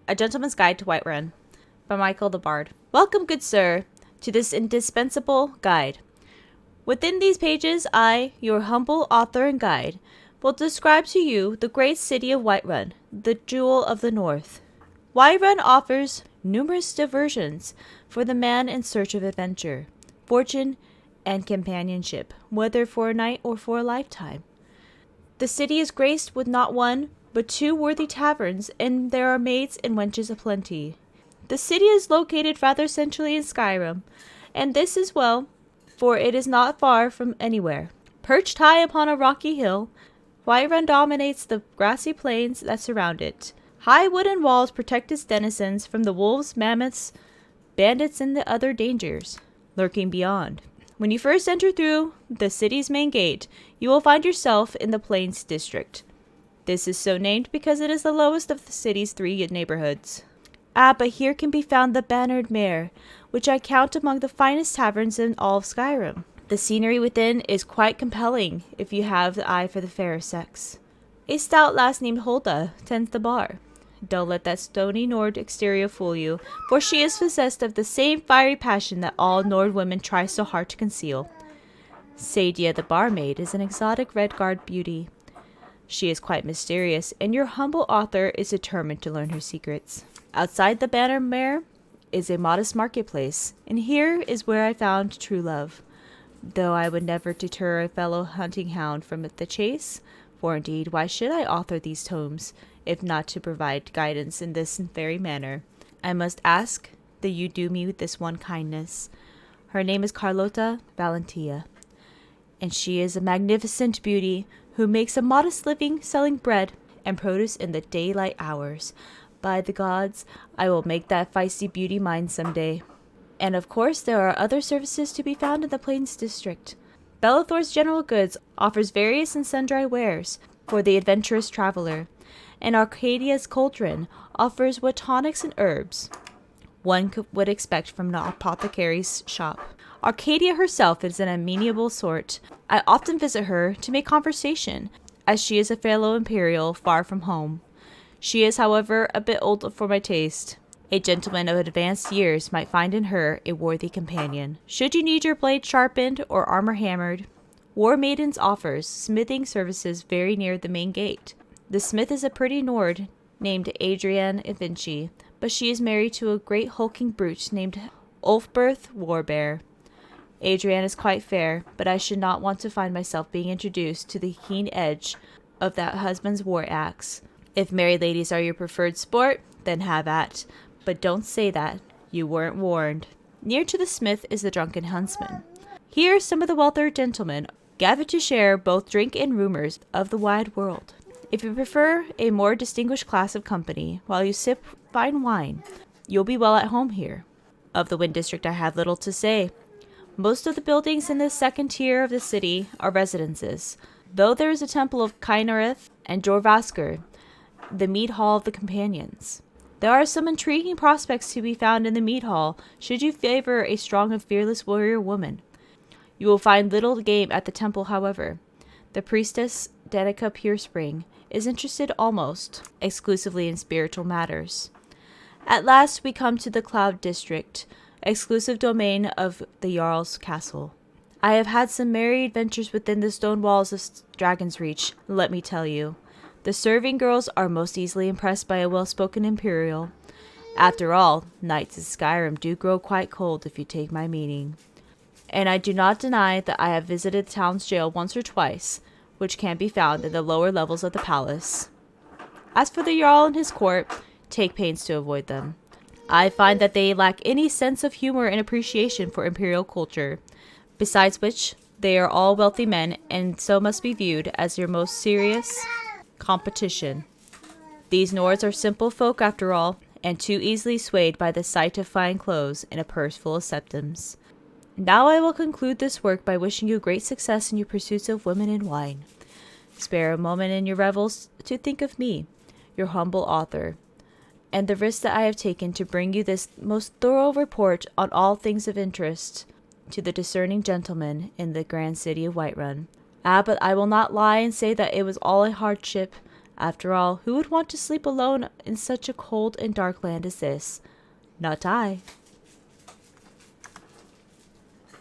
A Gentleman's Guide to Whiterun by Michael the Bard. Welcome, good sir, to this indispensable guide. Within these pages, I, your humble author and guide, will describe to you the great city of Whiterun, the jewel of the north. Whiterun offers numerous diversions for the man in search of adventure, fortune, and companionship, whether for a night or for a lifetime. The city is graced with not one, but two worthy taverns, and there are maids and wenches aplenty. The city is located rather centrally in Skyrim, and this is well, for it is not far from anywhere. Perched high upon a rocky hill, Whiterun dominates the grassy plains that surround it. High wooden walls protect its denizens from the wolves, mammoths, bandits, and the other dangers lurking beyond. When you first enter through the city's main gate, you will find yourself in the Plains District. This is so named because it is the lowest of the city's three neighborhoods. But here can be found the Bannered Mare, which I count among the finest taverns in all of Skyrim. The scenery within is quite compelling if you have the eye for the fairer sex. A stout lass named Hulda tends the bar. Don't let that stony Nord exterior fool you, for she is possessed of the same fiery passion that all Nord women try so hard to conceal. Sadia the barmaid is an exotic red-guard beauty. She is quite mysterious, and your humble author is determined to learn her secrets. Outside the Banner Mare is a modest marketplace, and here is where I found true love. Though I would never deter a fellow hunting hound from the chase, for indeed, why should I author these tomes, if not to provide guidance in this very manner? I must ask that you do me this one kindness. Her name is Carlota Valentia, and she is a magnificent beauty who makes a modest living selling bread and produce in the daylight hours. By the gods, I will make that feisty beauty mine someday. And of course, there are other services to be found in the Plains District. Bellathor's General Goods offers various and sundry wares for the adventurous traveler, and Arcadia's Cauldron offers what tonics and herbs one would expect from an apothecary's shop. Arcadia herself is an amenable sort. I often visit her to make conversation, as she is a fellow Imperial far from home. She is, however, a bit old for my taste. A gentleman of advanced years might find in her a worthy companion. Should you need your blade sharpened or armor hammered, War Maidens offers smithing services very near the main gate. The smith is a pretty Nord named Adrienne Evinci, but she is married to a great hulking brute named Ulfberth Warbear. Adrienne is quite fair, but I should not want to find myself being introduced to the keen edge of that husband's war axe. If married ladies are your preferred sport, then have at, but don't say that. You weren't warned. Near to the smith is the drunken huntsman. Here some of the wealthier gentlemen gather to share both drink and rumors of the wide world. If you prefer a more distinguished class of company while you sip fine wine, you'll be well at home here. Of the Wind District I have little to say. Most of the buildings in the second tier of the city are residences, though there is a temple of Kynareth and Jorvaskr, the mead hall of the companions. There are some intriguing prospects to be found in the mead hall should you favor a strong and fearless warrior woman. You will find little game at the temple, however. The priestess, Danica Purespring, is interested almost exclusively in spiritual matters. At last we come to the Cloud District, exclusive domain of the Jarl's castle. I have had some merry adventures within the stone walls of Dragon's Reach, let me tell you. The serving girls are most easily impressed by a well-spoken Imperial. After all, nights in Skyrim do grow quite cold if you take my meaning. And I do not deny that I have visited the town's jail once or twice, which can be found in the lower levels of the palace. As for the Jarl and his court, take pains to avoid them. I find that they lack any sense of humor and appreciation for Imperial culture, besides which they are all wealthy men and so must be viewed as your most serious competition. These Nords are simple folk after all, and too easily swayed by the sight of fine clothes and a purse full of septims. Now I will conclude this work by wishing you great success in your pursuits of women and wine. Spare a moment in your revels to think of me, your humble author, and the risk that I have taken to bring you this most thorough report on all things of interest to the discerning gentleman in the grand city of Whiterun. But I will not lie and say that it was all a hardship, After all, who would want to sleep alone in such a cold and dark land as this? Not I.